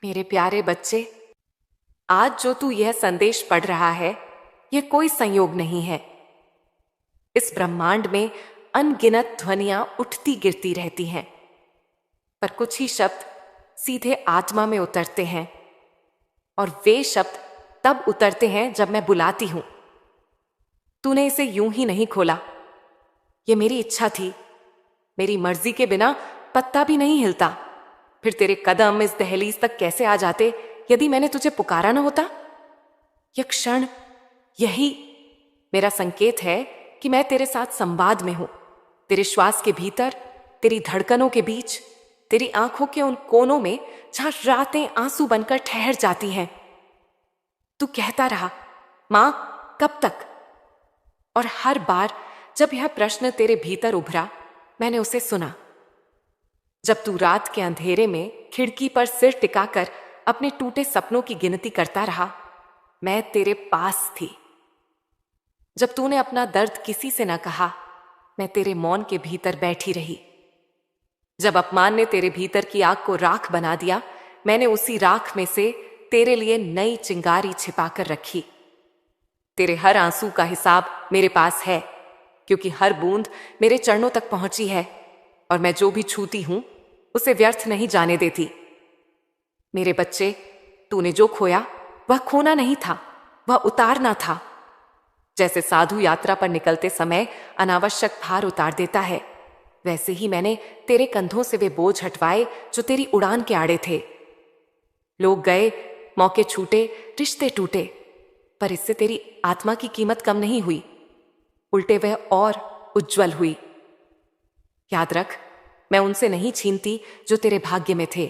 मेरे प्यारे बच्चे, आज जो तू यह संदेश पढ़ रहा है, यह कोई संयोग नहीं है। इस ब्रह्मांड में अनगिनत ध्वनियां उठती गिरती रहती हैं, पर कुछ ही शब्द सीधे आत्मा में उतरते हैं, और वे शब्द तब उतरते हैं जब मैं बुलाती हूं। तूने इसे यूं ही नहीं खोला। यह मेरी इच्छा थी। मेरी मर्जी के बिना पत्ता भी नहीं हिलता। फिर तेरे कदम इस दहलीज तक कैसे आ जाते यदि मैंने तुझे पुकारा न होता? यह क्षण, यही मेरा संकेत है कि मैं तेरे साथ संवाद में हूं। तेरे श्वास के भीतर, तेरी धड़कनों के बीच, तेरी आंखों के उन कोनों में जहां रातें आंसू बनकर ठहर जाती हैं। तू कहता रहा, मां कब तक? और हर बार जब यह प्रश्न तेरे भीतर उभरा, मैंने उसे सुना। जब तू रात के अंधेरे में खिड़की पर सिर टिकाकर अपने टूटे सपनों की गिनती करता रहा, मैं तेरे पास थी। जब तूने अपना दर्द किसी से न कहा, मैं तेरे मौन के भीतर बैठी रही। जब अपमान ने तेरे भीतर की आग को राख बना दिया, मैंने उसी राख में से तेरे लिए नई चिंगारी छिपाकर रखी। तेरे हर आंसू का हिसाब मेरे पास है, क्योंकि हर बूंद मेरे चरणों तक पहुंची है, और मैं जो भी छूती हूं उसे व्यर्थ नहीं जाने देती। मेरे बच्चे, तूने जो खोया वह खोना नहीं था, वह उतारना था। जैसे साधु यात्रा पर निकलते समय अनावश्यक भार उतार देता है, वैसे ही मैंने तेरे कंधों से वे बोझ हटवाए जो तेरी उड़ान के आड़े थे। लोग गए, मौके छूटे, रिश्ते टूटे, पर इससे तेरी आत्मा की कीमत कम नहीं हुई, उल्टे वह और उज्जवल हुई। याद रख, मैं उनसे नहीं छीनती जो तेरे भाग्य में थे।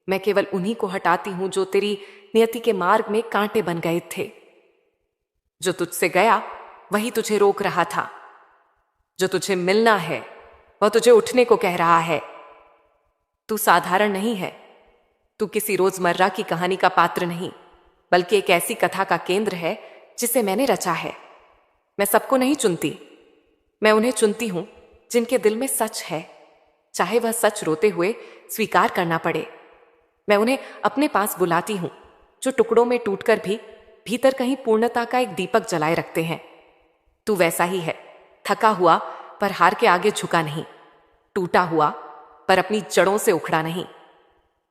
मैं केवल उन्हीं को हटाती हूं जो तेरी नियति के मार्ग में कांटे बन गए थे। जो तुझसे गया वही तुझे रोक रहा था। जो तुझे मिलना है वह तुझे उठने को कह रहा है। तू साधारण नहीं है। तू किसी रोजमर्रा की कहानी का पात्र नहीं, बल्कि एक ऐसी कथा का केंद्र है जिसे मैंने रचा है। मैं सबको नहीं चुनती, मैं उन्हें चुनती हूं जिनके दिल में सच है, चाहे वह सच रोते हुए स्वीकार करना पड़े। मैं उन्हें अपने पास बुलाती हूं जो टुकड़ों में टूटकर भी भीतर कहीं पूर्णता का एक दीपक जलाए रखते हैं। तू वैसा ही है, थका हुआ पर हार के आगे झुका नहीं, टूटा हुआ पर अपनी जड़ों से उखड़ा नहीं।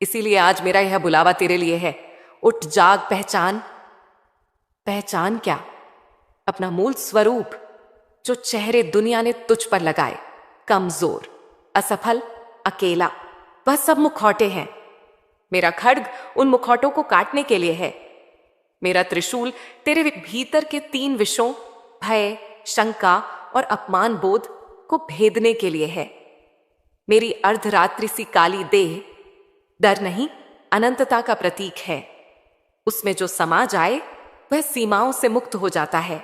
इसीलिए आज मेरा यह बुलावा तेरे लिए है। उठ जाग, पहचान। पहचान क्या? अपना मूल स्वरूप, जो चेहरे दुनिया ने तुझ पर लगाए। कमजोर, असफल, अकेला, वह सब मुखौटे हैं। मेरा खड्ग उन मुखौटों को काटने के लिए है। मेरा त्रिशूल तेरे भीतर के 3 विषों, भय, शंका और अपमान बोध को भेदने के लिए है। मेरी अर्धरात्रि सी काली देह डर नहीं, अनंतता का प्रतीक है। उसमें जो समा जाए वह सीमाओं से मुक्त हो जाता है।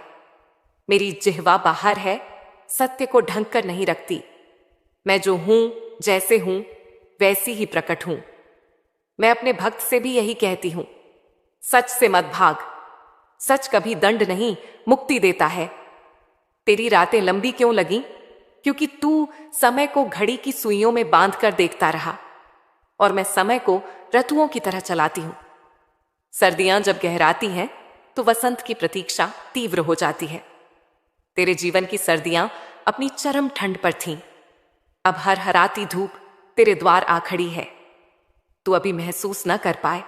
मेरी जिह्वा बाहर है, सत्य को ढंक कर नहीं रखती। मैं जो हूं, जैसे हूं, वैसी ही प्रकट हूं। मैं अपने भक्त से भी यही कहती हूं, सच से मत भाग। सच कभी दंड नहीं, मुक्ति देता है। तेरी रातें लंबी क्यों लगी? क्योंकि तू समय को घड़ी की सुइयों में बांध कर देखता रहा, और मैं समय को ऋतुओं की तरह चलाती हूं। सर्दियां जब गहराती हैं तो वसंत की प्रतीक्षा तीव्र हो जाती है। तेरे जीवन की सर्दियां अपनी चरम ठंड पर थीं। अब हर हराती धूप तेरे द्वार आ खड़ी है। तू अभी महसूस न कर पाए,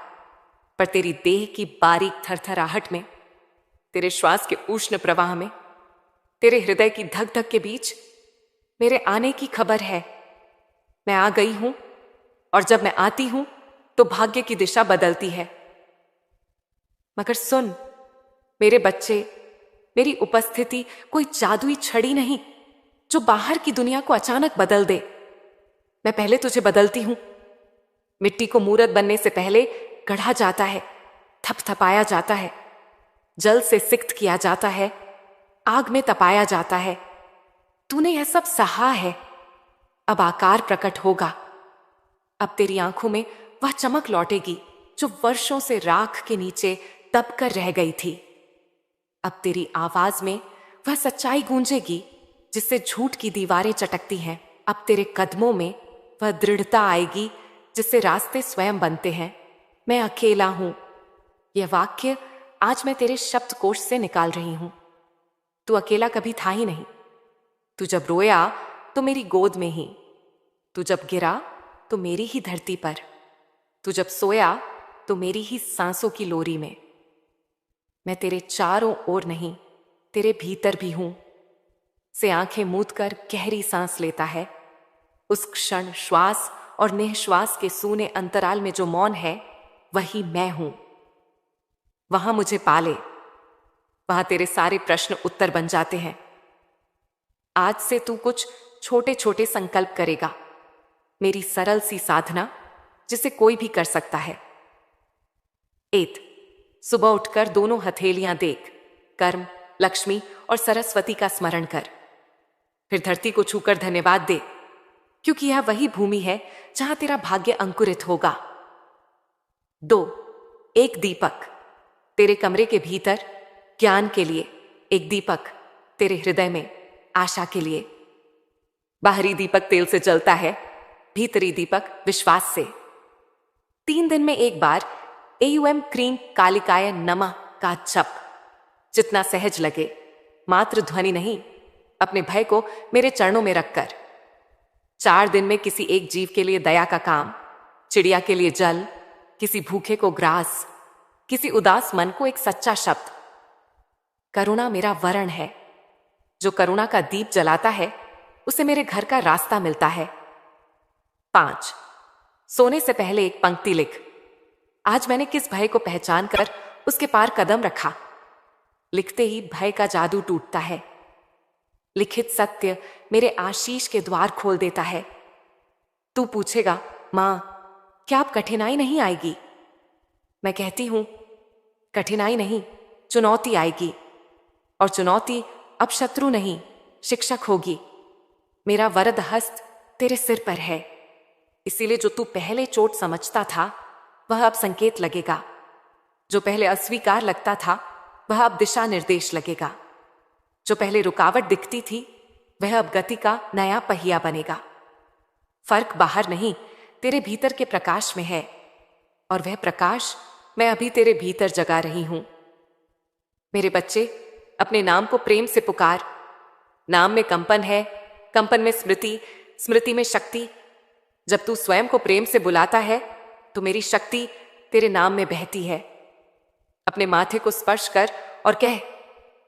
पर तेरी देह की बारीक थरथराहट में, तेरे श्वास के उष्ण प्रवाह में, तेरे हृदय की धक धक के बीच मेरे आने की खबर है। मैं आ गई हूं, और जब मैं आती हूं तो भाग्य की दिशा बदलती है। मगर सुन मेरे बच्चे, मेरी उपस्थिति कोई जादुई छड़ी नहीं जो बाहर की दुनिया को अचानक बदल दे। मैं पहले तुझे बदलती हूं। मिट्टी को मूरत बनने से पहले गढ़ा जाता है, थपथपाया जाता है, जल से सिक्त किया जाता है, आग में तपाया जाता है। तूने यह सब सहा है। अब आकार प्रकट होगा। अब तेरी आंखों में वह चमक लौटेगी जो वर्षों से राख के नीचे दब कर रह गई थी। अब तेरी आवाज में वह सच्चाई गूंजेगी जिससे झूठ की दीवारें चटकती हैं। अब तेरे कदमों में वह दृढ़ता आएगी जिससे रास्ते स्वयं बनते हैं। मैं अकेला हूं। यह वाक्य आज मैं तेरे शब्दकोश से निकाल रही हूं। तू अकेला कभी था ही नहीं। तू जब रोया तो मेरी गोद में ही, तू जब गिरा तो मेरी ही धरती पर, तू जब सोया तो मेरी ही सांसों की लोरी में। मैं तेरे चारों ओर नहीं, तेरे भीतर भी हूं। से आंखें मूंद कर गहरी सांस लेता है। उस क्षण श्वास और निःश्वास के सूने अंतराल में जो मौन है, वही मैं हूं। वहां मुझे पाले, वहां तेरे सारे प्रश्न उत्तर बन जाते हैं। आज से तू कुछ छोटे छोटे संकल्प करेगा, मेरी सरल सी साधना जिसे कोई भी कर सकता है। एत, सुबह उठकर दोनों हथेलियां देख, कर्म, लक्ष्मी और सरस्वती का स्मरण कर। फिर धरती को छूकर धन्यवाद दे, क्योंकि यह वही भूमि है जहां तेरा भाग्य अंकुरित होगा। 2, एक दीपक तेरे कमरे के भीतर ज्ञान के लिए, एक दीपक तेरे हृदय में आशा के लिए। बाहरी दीपक तेल से जलता है, भीतरी दीपक विश्वास से। 3 दिन में एक बार एयुएम क्रीम कालिकाय नमः का जप, जितना सहज लगे, मात्र ध्वनि नहीं, अपने भय को मेरे चरणों में रखकर। 4 दिन में किसी एक जीव के लिए दया का काम, चिड़िया के लिए जल, किसी भूखे को ग्रास, किसी उदास मन को एक सच्चा शब्द। करुणा मेरा वरण है। जो करुणा का दीप जलाता है, उसे मेरे घर का रास्ता मिलता है। 5, सोने से पहले एक पंक्ति लिख। आज मैंने किस भय को पहचान कर उसके पार कदम रखा। लिखते ही भय का जादू टूटता है। लिखित सत्य मेरे आशीष के द्वार खोल देता है। तू पूछेगा, मां, क्या अब कठिनाई नहीं आएगी? मैं कहती हूं, कठिनाई नहीं, चुनौती आएगी। और चुनौती अब शत्रु नहीं, शिक्षक होगी। मेरा वरद हस्त तेरे सिर पर है, इसीलिए जो तू पहले चोट समझता था, वह अब संकेत लगेगा। जो पहले अस्वीकार लगता था, वह अब दिशा निर्देश लगेगा। जो पहले रुकावट दिखती थी, वह अब गति का नया पहिया बनेगा। फर्क बाहर नहीं, तेरे भीतर के प्रकाश में है, और वह प्रकाश मैं अभी तेरे भीतर जगा रही हूं। मेरे बच्चे, अपने नाम को प्रेम से पुकार। नाम में कंपन है, कंपन में स्मृति, स्मृति में शक्ति। जब तू स्वयं को प्रेम से बुलाता है, तो मेरी शक्ति तेरे नाम में बहती है। अपने माथे को स्पर्श कर और कह,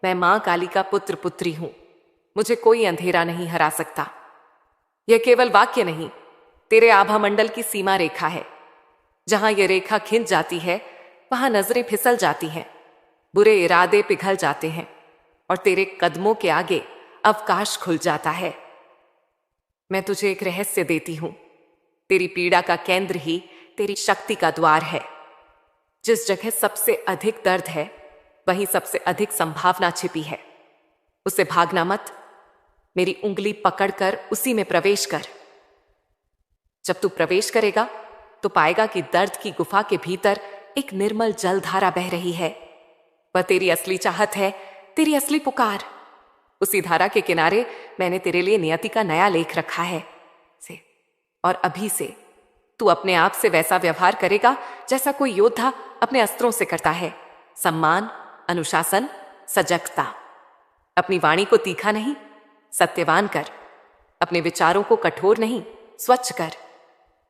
मैं मां काली का पुत्र पुत्री हूं। मुझे कोई अंधेरा नहीं हरा सकता। यह केवल वाक्य नहीं, तेरे आभा मंडल की सीमा रेखा है। जहां यह रेखा खिंच जाती है, वहां नजरें फिसल जाती हैं, बुरे इरादे पिघल जाते हैं, और तेरे कदमों के आगे अवकाश खुल जाता है। मैं तुझे एक रहस्य देती हूं। तेरी पीड़ा का केंद्र ही तेरी शक्ति का द्वार है। जिस जगह सबसे अधिक दर्द है, वहीं सबसे अधिक संभावना छिपी है। उसे भागना मत, मेरी उंगली पकड़कर उसी में प्रवेश कर। जब तू प्रवेश करेगा, तो पाएगा कि दर्द की गुफा के भीतर एक निर्मल जलधारा बह रही है। वह तेरी असली चाहत है, तेरी असली पुकार। उसी धारा के किनारे मैंने तेरे लिए नियति का नया लेख रखा है। और अभी से तू अपने आप से वैसा व्यवहार करेगा जैसा कोई योद्धा अपने अस्त्रों से करता है। सम्मान, अनुशासन, सजगता। अपनी वाणी को तीखा नहीं, सत्यवान कर। अपने विचारों को कठोर नहीं, स्वच्छ कर।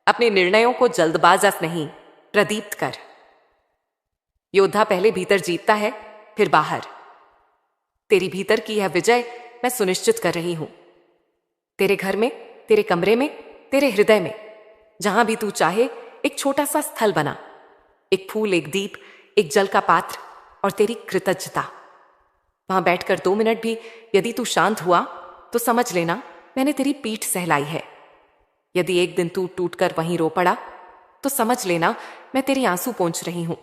अपने निर्णयों को जल्दबाज नहीं, प्रदीप्त कर। योद्धा पहले भीतर जीतता है, फिर बाहर। तेरी भीतर की यह विजय मैं सुनिश्चित कर रही हूं। तेरे घर में, तेरे कमरे में, तेरे हृदय में, जहां भी तू चाहे, एक छोटा सा स्थल बना। एक फूल, एक दीप, एक जल का पात्र और तेरी कृतज्ञता। वहां बैठकर 2 मिनट भी यदि तू शांत हुआ, तो समझ लेना मैंने तेरी पीठ सहलाई है। यदि एक दिन तू टूटकर वहीं रो पड़ा, तो समझ लेना मैं तेरी आंसू पोंछ रही हूं।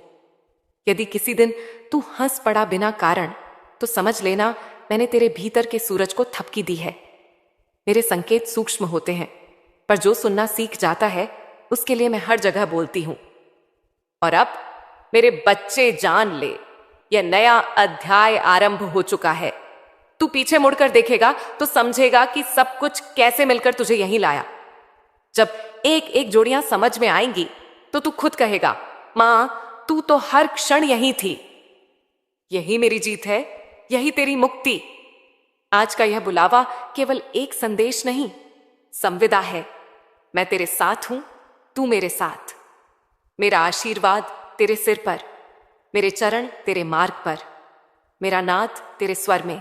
यदि किसी दिन तू हंस पड़ा बिना कारण, तो समझ लेना मैंने तेरे भीतर के सूरज को थपकी दी है। मेरे संकेत सूक्ष्म होते हैं, पर जो सुनना सीख जाता है, उसके लिए मैं हर जगह बोलती हूं। और अब मेरे बच्चे जान ले, यह नया अध्याय आरंभ हो चुका है। तू पीछे मुड़कर देखेगा तो समझेगा कि सब कुछ कैसे मिलकर तुझे यहीं लाया। जब एक एक जोड़ियां समझ में आएंगी, तो तू खुद कहेगा, मां, तू तो हर क्षण यहीं थी। यही मेरी जीत है, यही तेरी मुक्ति। आज का यह बुलावा केवल एक संदेश नहीं, संविदा है। मैं तेरे साथ हूं, तू मेरे साथ। मेरा आशीर्वाद तेरे सिर पर, मेरे चरण तेरे मार्ग पर, मेरा नाद तेरे स्वर में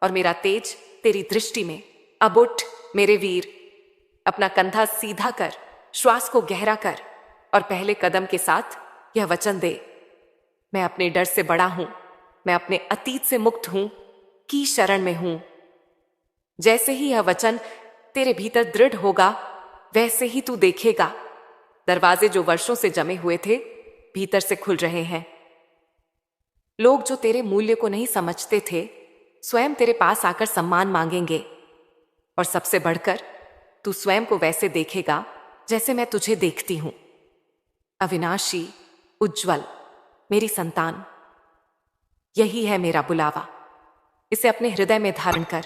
और मेरा तेज तेरी दृष्टि में। अब उठ मेरे वीर, अपना कंधा सीधा कर, श्वास को गहरा कर और पहले कदम के साथ यह वचन दे, मैं अपने डर से बड़ा हूं, मैं अपने अतीत से मुक्त हूं, की शरण में हूं। जैसे ही यह वचन तेरे भीतर दृढ़ होगा, वैसे ही तू देखेगा दरवाजे जो वर्षों से जमे हुए थे भीतर से खुल रहे हैं। लोग जो तेरे मूल्य को नहीं समझते थे, स्वयं तेरे पास आकर सम्मान मांगेंगे। और सबसे बढ़कर तू स्वयं को वैसे देखेगा जैसे मैं तुझे देखती हूं, अविनाशी, उज्जवल, मेरी संतान। यही है मेरा बुलावा, इसे अपने हृदय में धारण कर।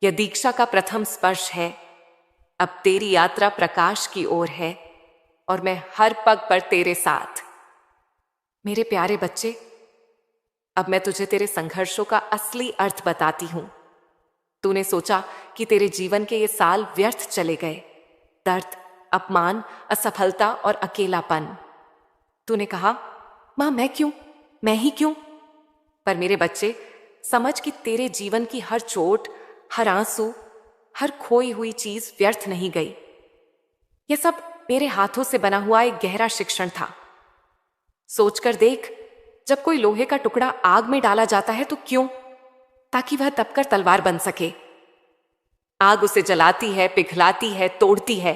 यह दीक्षा का प्रथम स्पर्श है। अब तेरी यात्रा प्रकाश की ओर है और मैं हर पग पर तेरे साथ। मेरे प्यारे बच्चे, अब मैं तुझे तेरे संघर्षों का असली अर्थ बताती हूं। तूने सोचा कि तेरे जीवन के ये साल व्यर्थ चले गए, दर्द, अपमान, असफलता और अकेलापन। तूने कहा, मां मैं ही क्यों? पर मेरे बच्चे, समझ कि तेरे जीवन की हर चोट, हर आंसू, हर खोई हुई चीज व्यर्थ नहीं गई। यह सब मेरे हाथों से बना हुआ एक गहरा शिक्षण था। सोचकर देख, जब कोई लोहे का टुकड़ा आग में डाला जाता है तो क्यों? ताकि वह तपकर तलवार बन सके। आग उसे जलाती है, पिघलाती है, तोड़ती है,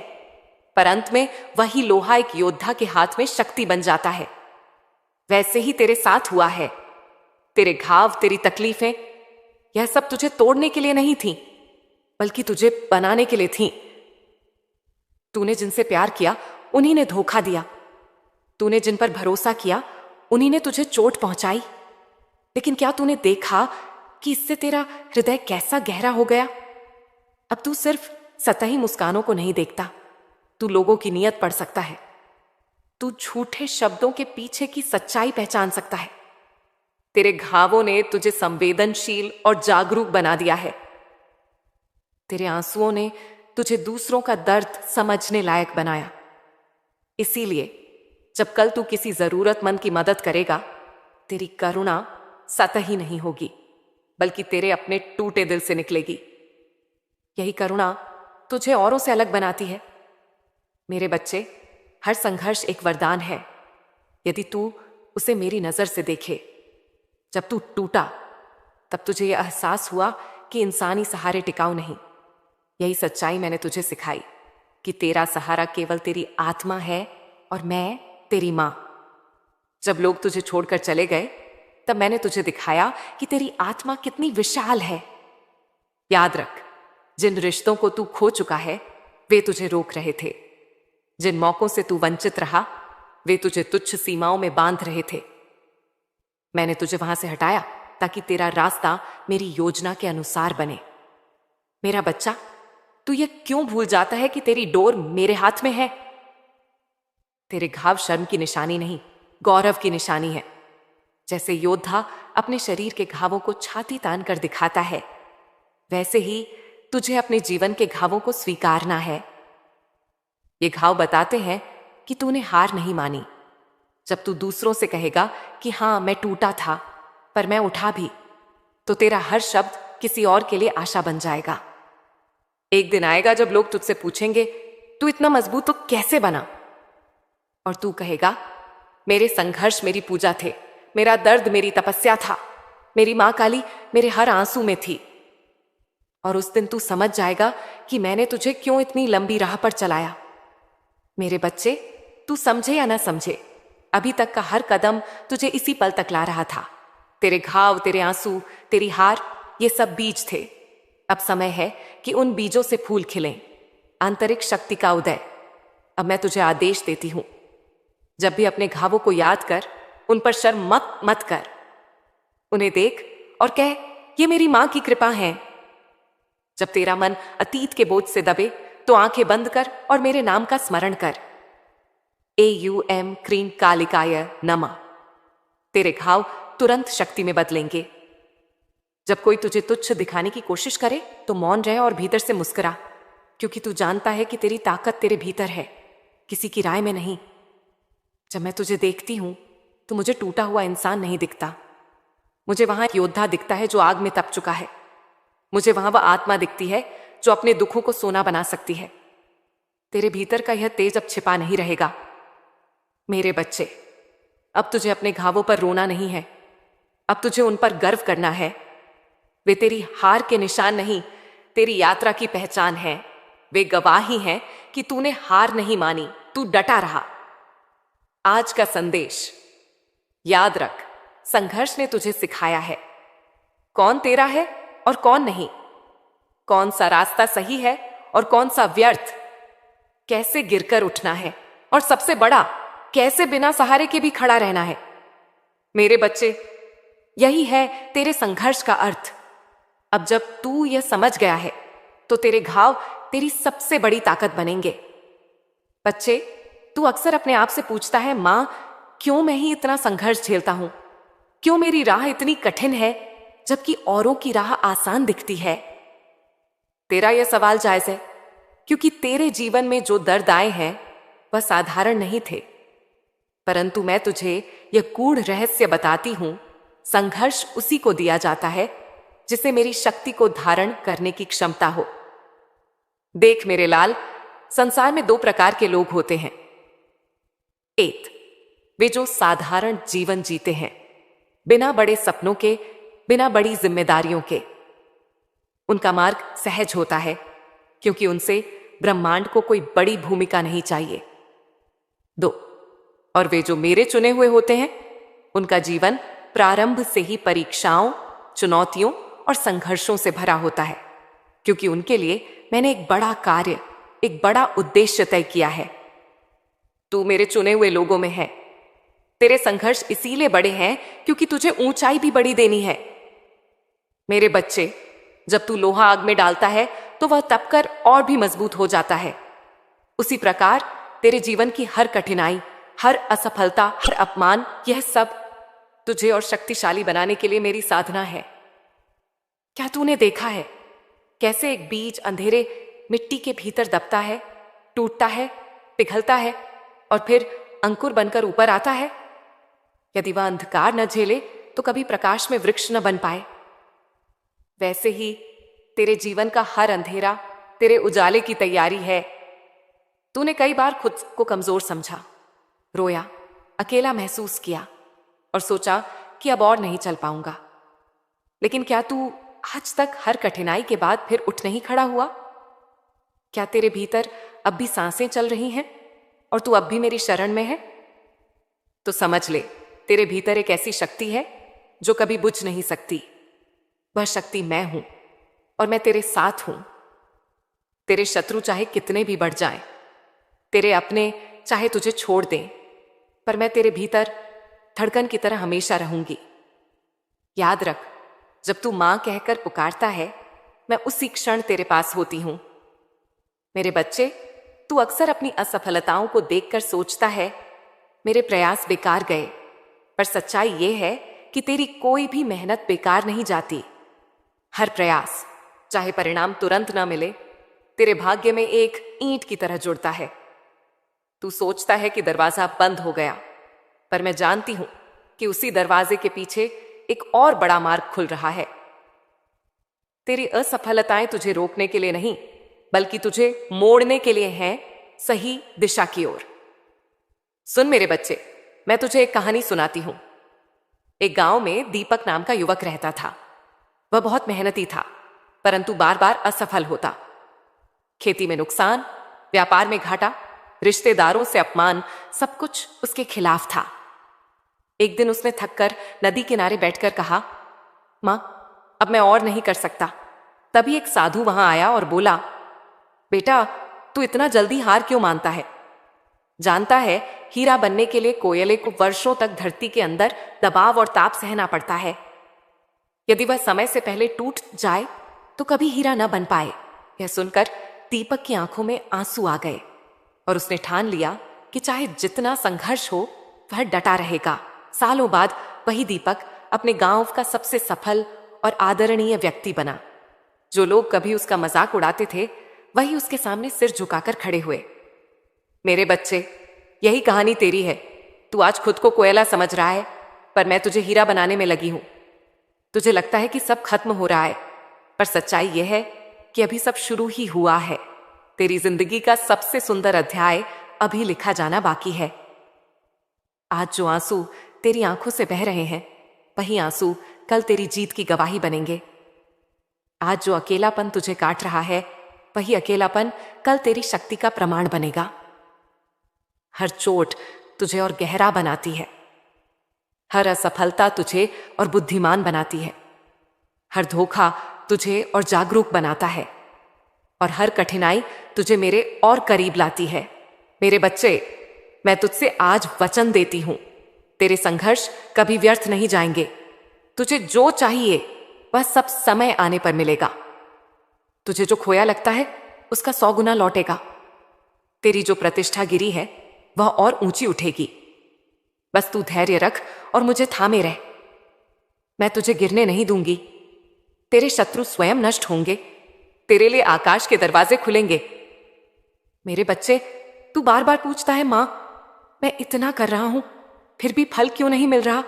पर अंत में वही लोहा एक योद्धा के हाथ में शक्ति बन जाता है। वैसे ही तेरे साथ हुआ है। तेरे घाव, तेरी तकलीफें, यह सब तुझे तोड़ने के लिए नहीं थी, बल्कि तुझे बनाने के लिए थी। तूने जिनसे प्यार किया, उन्हीं ने धोखा दिया। तूने जिन पर भरोसा किया, उन्हीं ने तुझे चोट पहुंचाई। लेकिन क्या तूने देखा कि इससे तेरा हृदय कैसा गहरा हो गया? अब तू सिर्फ सतही मुस्कानों को नहीं देखता, तू लोगों की नीयत पढ़ सकता है। तू झूठे शब्दों के पीछे की सच्चाई पहचान सकता है। तेरे घावों ने तुझे संवेदनशील और जागरूक बना दिया है। तेरे आंसुओं ने तुझे दूसरों का दर्द समझने लायक बनाया। इसीलिए जब कल तू किसी जरूरतमंद की मदद करेगा, तेरी करुणा सतही नहीं होगी, बल्कि तेरे अपने टूटे दिल से निकलेगी। यही करुणा तुझे औरों से अलग बनाती है। मेरे बच्चे, हर संघर्ष एक वरदान है, यदि तू उसे मेरी नजर से देखे। जब तू टूटा, तब तुझे यह एहसास हुआ कि इंसानी सहारे टिकाऊ नहीं। यही सच्चाई मैंने तुझे सिखाई कि तेरा सहारा केवल तेरी आत्मा है और मैं तेरी मां। जब लोग तुझे छोड़कर चले गए, तब मैंने तुझे दिखाया कि तेरी आत्मा कितनी विशाल है। याद रख, जिन रिश्तों को तू खो चुका है, वे तुझे रोक रहे थे। जिन मौकों से तू वंचित रहा, वे तुझे तुच्छ सीमाओं में बांध रहे थे। मैंने तुझे वहां से हटाया ताकि तेरा रास्ता मेरी योजना के अनुसार बने। मेरा बच्चा, तू ये क्यों भूल जाता है कि तेरी डोर मेरे हाथ में है? तेरे घाव शर्म की निशानी नहीं, गौरव की निशानी है। जैसे योद्धा अपने शरीर के घावों को छाती तान कर दिखाता है, वैसे ही तुझे अपने जीवन के घावों को स्वीकारना है। ये घाव बताते हैं कि तूने हार नहीं मानी। जब तू दूसरों से कहेगा कि हां, मैं टूटा था, पर मैं उठा भी, तो तेरा हर शब्द किसी और के लिए आशा बन जाएगा। एक दिन आएगा जब लोग तुझसे पूछेंगे, तू इतना मजबूत तो कैसे बना? और तू कहेगा, मेरे संघर्ष मेरी पूजा थे, मेरा दर्द मेरी तपस्या था, मेरी मां काली मेरे हर आंसू में थी। और उस दिन तू समझ जाएगा कि मैंने तुझे क्यों इतनी लंबी राह पर चलाया। मेरे बच्चे, तू समझे या ना समझे, अभी तक का हर कदम तुझे इसी पल तक ला रहा था। तेरे घाव, तेरे आंसू, तेरी हार, ये सब बीज थे। अब समय है कि उन बीजों से फूल खिलें, आंतरिक शक्ति का उदय। अब मैं तुझे आदेश देती हूं, जब भी अपने घावों को याद कर, उन पर शर्म मत कर। उन्हें देख और कह, ये मेरी मां की कृपा है। जब तेरा मन अतीत के बोझ से दबे, तो आंखें बंद कर और मेरे नाम का स्मरण कर। AUM क्रीं कालिकाय नमः। तेरे घाव तुरंत शक्ति में बदलेंगे। जब कोई तुझे तुच्छ दिखाने की कोशिश करे तो मौन रहे और भीतर से मुस्कुरा, क्योंकि तू जानता है कि तेरी ताकत तेरे भीतर है, किसी की राय में नहीं। जब मैं तुझे देखती हूं तो मुझे टूटा हुआ इंसान नहीं दिखता। मुझे वहां एक योद्धा दिखता है जो आग में तप चुका है। मुझे वहां वह आत्मा दिखती है जो अपने दुखों को सोना बना सकती है। तेरे भीतर का यह तेज अब छिपा नहीं रहेगा। मेरे बच्चे, अब तुझे अपने घावों पर रोना नहीं है, अब तुझे उन पर गर्व करना है। वे तेरी हार के निशान नहीं, तेरी यात्रा की पहचान है। वे गवाही हैं कि तूने हार नहीं मानी, तू डटा रहा। आज का संदेश याद रख, संघर्ष ने तुझे सिखाया है कौन तेरा है और कौन नहीं, कौन सा रास्ता सही है और कौन सा व्यर्थ, कैसे गिरकर उठना है और सबसे बड़ा, कैसे बिना सहारे के भी खड़ा रहना है। मेरे बच्चे, यही है तेरे संघर्ष का अर्थ। अब जब तू यह समझ गया है तो तेरे घाव तेरी सबसे बड़ी ताकत बनेंगे। बच्चे, तू अक्सर अपने आप से पूछता है, मां, क्यों मैं ही इतना संघर्ष झेलता हूं? क्यों मेरी राह इतनी कठिन है जबकि औरों की राह आसान दिखती है? तेरा यह सवाल जायज है, क्योंकि तेरे जीवन में जो दर्द आए हैं वह साधारण नहीं थे। परंतु मैं तुझे यह गूढ़ रहस्य बताती हूं, संघर्ष उसी को दिया जाता है जिसे मेरी शक्ति को धारण करने की क्षमता हो। देख मेरे लाल, संसार में दो प्रकार के लोग होते हैं। एक, वे जो साधारण जीवन जीते हैं, बिना बड़े सपनों के, बिना बड़ी जिम्मेदारियों के। उनका मार्ग सहज होता है क्योंकि उनसे ब्रह्मांड को कोई बड़ी भूमिका नहीं चाहिए। दो, और वे जो मेरे चुने हुए होते हैं, उनका जीवन प्रारंभ से ही परीक्षाओं, चुनौतियों और संघर्षों से भरा होता है, क्योंकि उनके लिए मैंने एक बड़ा कार्य, एक बड़ा उद्देश्य तय किया है। तू मेरे चुने हुए लोगों में है। तेरे संघर्ष इसीलिए बड़े हैं क्योंकि तुझे ऊंचाई भी बड़ी देनी है। मेरे बच्चे, जब तू लोहा आग में डालता है तो वह तपकर और भी मजबूत हो जाता है। उसी प्रकार तेरे जीवन की हर कठिनाई, हर असफलता, हर अपमान, यह सब तुझे और शक्तिशाली बनाने के लिए मेरी साधना है। क्या तूने देखा है कैसे एक बीज अंधेरे मिट्टी के भीतर दबता है, टूटता है, पिघलता है और फिर अंकुर बनकर ऊपर आता है? यदि वह अंधकार न झेले तो कभी प्रकाश में वृक्ष न बन पाए। वैसे ही तेरे जीवन का हर अंधेरा तेरे उजाले की तैयारी है। तूने कई बार खुद को कमजोर समझा, रोया, अकेला महसूस किया और सोचा कि अब और नहीं चल पाऊंगा। लेकिन क्या तू आज तक हर कठिनाई के बाद फिर उठ नहीं खड़ा हुआ? क्या तेरे भीतर अब भी सांसें चल रही हैं और तू अब भी मेरी शरण में है? तो समझ ले, तेरे भीतर एक ऐसी शक्ति है जो कभी बुझ नहीं सकती। वह शक्ति मैं हूं और मैं तेरे साथ हूं। तेरे शत्रु चाहे कितने भी बढ़ जाएं, तेरे अपने चाहे तुझे छोड़ दें, पर मैं तेरे भीतर धड़कन की तरह हमेशा रहूंगी। याद रख, जब तू मां कहकर पुकारता है, मैं उसी क्षण तेरे पास होती हूं। मेरे बच्चे, तू अक्सर अपनी असफलताओं को देखकर सोचता है, मेरे प्रयास बेकार गए। पर सच्चाई यह है कि तेरी कोई भी मेहनत बेकार नहीं जाती। हर प्रयास, चाहे परिणाम तुरंत ना मिले, तेरे भाग्य में एक ईंट की तरह जुड़ता है। तू सोचता है कि दरवाजा बंद हो गया, पर मैं जानती हूं कि उसी दरवाजे के पीछे एक और बड़ा मार्ग खुल रहा है। तेरी असफलताएं तुझे रोकने के लिए नहीं, बल्कि तुझे मोड़ने के लिए हैं सही दिशा की ओर। सुन मेरे बच्चे, मैं तुझे एक कहानी सुनाती हूं। एक गांव में दीपक नाम का युवक रहता था। वह बहुत मेहनती था, परंतु बार बार असफल होता। खेती में नुकसान, व्यापार में घाटा, रिश्तेदारों से अपमान, सब कुछ उसके खिलाफ था। एक दिन उसने थककर नदी किनारे बैठकर कहा, मां, अब मैं और नहीं कर सकता। तभी एक साधु वहां आया और बोला, बेटा, तू इतना जल्दी हार क्यों मानता है? जानता है, हीरा बनने के लिए कोयले को वर्षों तक धरती के अंदर दबाव और ताप सहना पड़ता है। यदि वह समय से पहले टूट जाए तो कभी हीरा न बन पाए। यह सुनकर दीपक की आंखों में आंसू आ गए और उसने ठान लिया कि चाहे जितना संघर्ष हो वह डटा रहेगा। सालों बाद वही दीपक अपने गांव का सबसे सफल और आदरणीय व्यक्ति बना। जो लोग कभी उसका मजाक उड़ाते थे वही उसके सामने सिर झुकाकर खड़े हुए। मेरे बच्चे, यही कहानी तेरी है। तू आज खुद को कोयला समझ रहा है, पर मैं तुझे हीरा बनाने में लगी हूं। तुझे लगता है कि सब खत्म हो रहा है, पर सच्चाई यह है कि अभी सब शुरू ही हुआ है। तेरी जिंदगी का सबसे सुंदर अध्याय अभी लिखा जाना बाकी है। आज जो आंसू तेरी आंखों से बह रहे हैं, वही आंसू कल तेरी जीत की गवाही बनेंगे। आज जो अकेलापन तुझे काट रहा है, वही अकेलापन कल तेरी शक्ति का प्रमाण बनेगा। हर चोट तुझे और गहरा बनाती है, हर असफलता तुझे और बुद्धिमान बनाती है, हर धोखा तुझे और जागरूक बनाता है, और हर कठिनाई तुझे मेरे और करीब लाती है। मेरे बच्चे, मैं तुझसे आज वचन देती हूं, तेरे संघर्ष कभी व्यर्थ नहीं जाएंगे। तुझे जो चाहिए वह सब समय आने पर मिलेगा। तुझे जो खोया लगता है उसका 100 गुना लौटेगा। तेरी जो प्रतिष्ठा गिरी है वह और ऊंची उठेगी। बस तू धैर्य रख और मुझे थामे रह। मैं तुझे गिरने नहीं दूंगी। तेरे शत्रु स्वयं नष्ट होंगे, तेरे लिए आकाश के दरवाजे खुलेंगे। मेरे बच्चे, तू बार बार पूछता है, मां, मैं इतना कर रहा हूं फिर भी फल क्यों नहीं मिल रहा?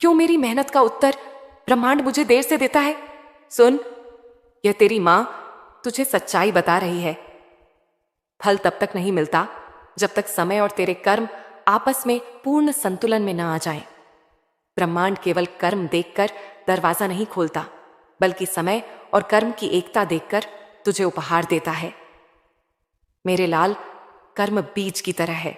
क्यों मेरी मेहनत का उत्तर ब्रह्मांड मुझे देर से देता है? सुन, यह तेरी मां तुझे सच्चाई बता रही है। फल तब तक नहीं मिलता जब तक समय और तेरे कर्म आपस में पूर्ण संतुलन में न आ जाएं। ब्रह्मांड केवल कर्म देखकर दरवाजा नहीं खोलता, बल्कि समय और कर्म की एकता देखकर तुझे उपहार देता है। मेरे लाल, कर्म बीज की तरह है।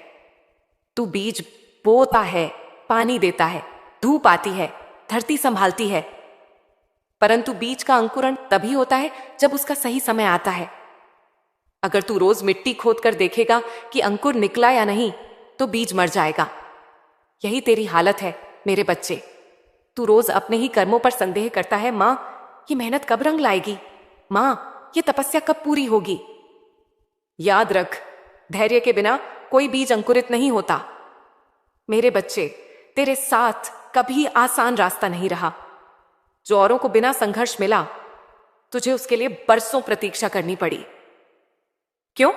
तू बीज बोता है, पानी देता है, धूप आती है, धरती संभालती है, परंतु बीज का अंकुरण तभी होता है जब उसका सही समय आता है। अगर तू रोज मिट्टी खोदकर देखेगा कि अंकुर निकला या नहीं, तो बीज मर जाएगा। यही तेरी हालत है मेरे बच्चे। तू रोज अपने ही कर्मों पर संदेह करता है, मां, ये मेहनत कब रंग लाएगी? मां, ये तपस्या कब पूरी होगी? याद रख, धैर्य के बिना कोई बीज अंकुरित नहीं होता। मेरे बच्चे, तेरे साथ कभी आसान रास्ता नहीं रहा। जो औरों को बिना संघर्ष मिला, तुझे उसके लिए बरसों प्रतीक्षा करनी पड़ी। क्यों?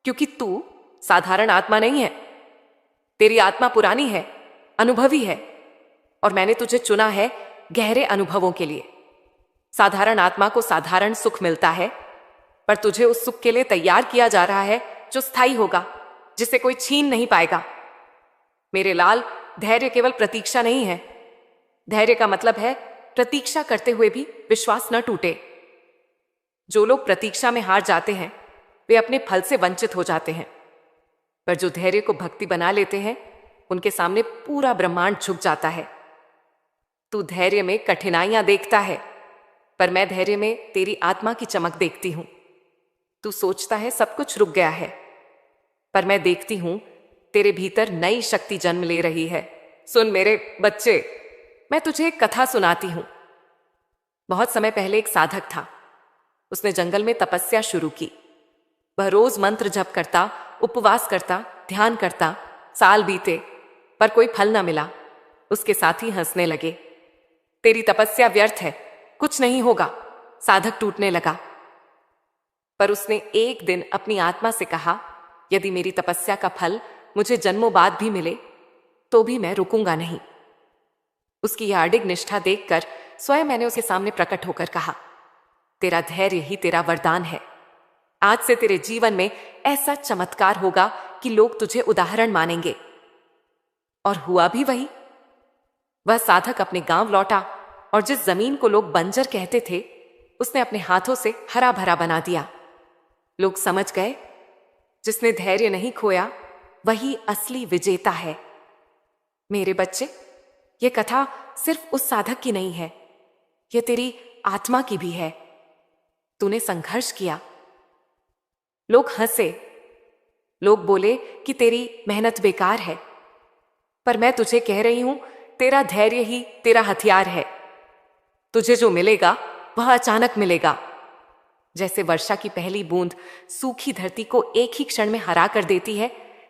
क्योंकि तू साधारण आत्मा नहीं है। तेरी आत्मा पुरानी है, अनुभवी है, और मैंने तुझे चुना है गहरे अनुभवों के लिए। साधारण आत्मा को साधारण सुख मिलता है, पर तुझे उस सुख के लिए तैयार किया जा रहा है जो स्थायी होगा, जिसे कोई छीन नहीं पाएगा। मेरे लाल, धैर्य केवल प्रतीक्षा नहीं है। धैर्य का मतलब है प्रतीक्षा करते हुए भी विश्वास न टूटे। जो लोग प्रतीक्षा में हार जाते हैं, वे अपने फल से वंचित हो जाते हैं, पर जो धैर्य को भक्ति बना लेते हैं, उनके सामने पूरा ब्रह्मांड झुक जाता है। तू धैर्य में कठिनाइयां देखता है, पर मैं धैर्य में तेरी आत्मा की चमक देखती हूं। तू सोचता है सब कुछ रुक गया है, पर मैं देखती हूं तेरे भीतर नई शक्ति जन्म ले रही है। सुन मेरे बच्चे, मैं तुझे एक कथा सुनाती हूं। बहुत समय पहले एक साधक था। उसने जंगल में तपस्या शुरू की। वह रोज मंत्र जप करता, उपवास करता, ध्यान करता। साल बीते, पर कोई फल न मिला। उसके साथी हंसने लगे। तेरी तपस्या व्यर्थ है, कुछ नहीं होगा। साधक टूटने लगा। पर उसने एक दिन अपनी आत्मा से कहा, यदि मेरी तपस्या का फल मुझे जन्मों बाद भी मिले, तो भी मैं रुकूंगा नहीं। उसकी यह अडिग निष्ठा देखकर स्वयं मैंने उसके सामने प्रकट होकर कहा, तेरा धैर्य ही तेरा वरदान है। आज से तेरे जीवन में ऐसा चमत्कार होगा कि लोग तुझे उदाहरण मानेंगे। और हुआ भी वही। वह साधक अपने गांव लौटा और जिस जमीन को लोग बंजर कहते थे, उसने अपने हाथों से हरा भरा बना दिया। लोग समझ गए, जिसने धैर्य नहीं खोया वही असली विजेता है। मेरे बच्चे, यह कथा सिर्फ उस साधक की नहीं है, यह तेरी आत्मा की भी है। तूने संघर्ष किया। लोग हंसे, लोग बोले कि तेरी मेहनत बेकार है, पर मैं तुझे कह रही हूं, तेरा धैर्य ही तेरा हथियार है। तुझे जो मिलेगा वह अचानक मिलेगा। जैसे वर्षा की पहली बूंद सूखी धरती को एक ही क्षण में हरा कर देती है,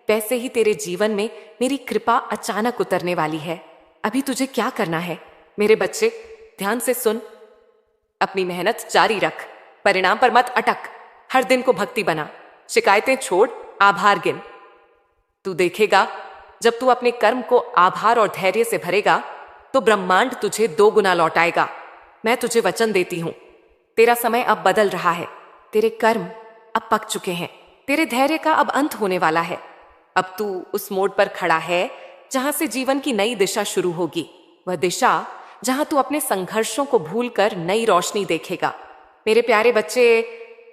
वैसे ही तेरे जीवन में मेरी कृपा अचानक उतरने वाली है। अभी तुझे क्या करना है? मेरे बच्चे, ध्यान से सुन। अपनी मेहनत जारी रख, परिणाम पर मत अटक। हर दिन को भक्ति बना, शिकायतें छोड़, आभार गिन। तू देखेगा, जब तू अपने कर्म को आभार और धैर्य से भरेगा तो ब्रह्मांड तुझे 2 गुना लौटाएगा। मैं तुझे वचन देती हूं, तेरा समय अब बदल रहा है। तेरे कर्म अब पक चुके हैं, तेरे धैर्य का अब अंत होने वाला है। अब तू उस मोड़ पर खड़ा है जहां से जीवन की नई दिशा शुरू होगी, वह दिशा जहां तू अपने संघर्षों को भूलकर नई रोशनी देखेगा। मेरे प्यारे बच्चे,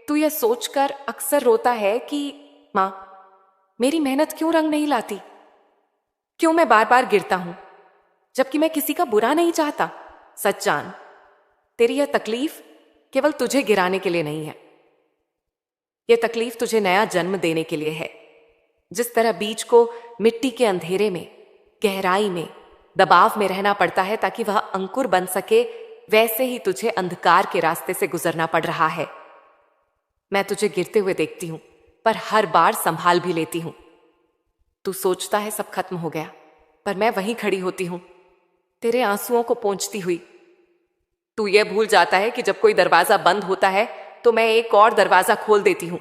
तू यह सोचकर अक्सर रोता है कि मां, मेरी मेहनत क्यों रंग नहीं लाती? क्यों मैं बार बार गिरता हूं, जबकि मैं किसी का बुरा नहीं चाहता? सच जान, तेरी यह तकलीफ केवल तुझे गिराने के लिए नहीं है। यह तकलीफ तुझे नया जन्म देने के लिए है। जिस तरह बीज को मिट्टी के अंधेरे में, गहराई में, दबाव में रहना पड़ता है ताकि वह अंकुर बन सके, वैसे ही तुझे अंधकार के रास्ते से गुजरना पड़ रहा है। मैं तुझे गिरते हुए देखती हूं, पर हर बार संभाल भी लेती हूं। तू सोचता है सब खत्म हो गया, पर मैं वहीं खड़ी होती हूं, तेरे आंसुओं को पोंछती हुई। तू यह भूल जाता है कि जब कोई दरवाजा बंद होता है तो मैं एक और दरवाजा खोल देती हूं।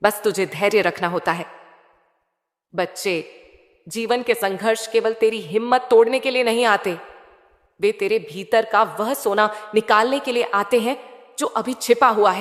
बस तुझे धैर्य रखना होता है। बच्चे, जीवन के संघर्ष केवल तेरी हिम्मत तोड़ने के लिए नहीं आते, वे तेरे भीतर का वह सोना निकालने के लिए आते हैं जो अभी छिपा हुआ है।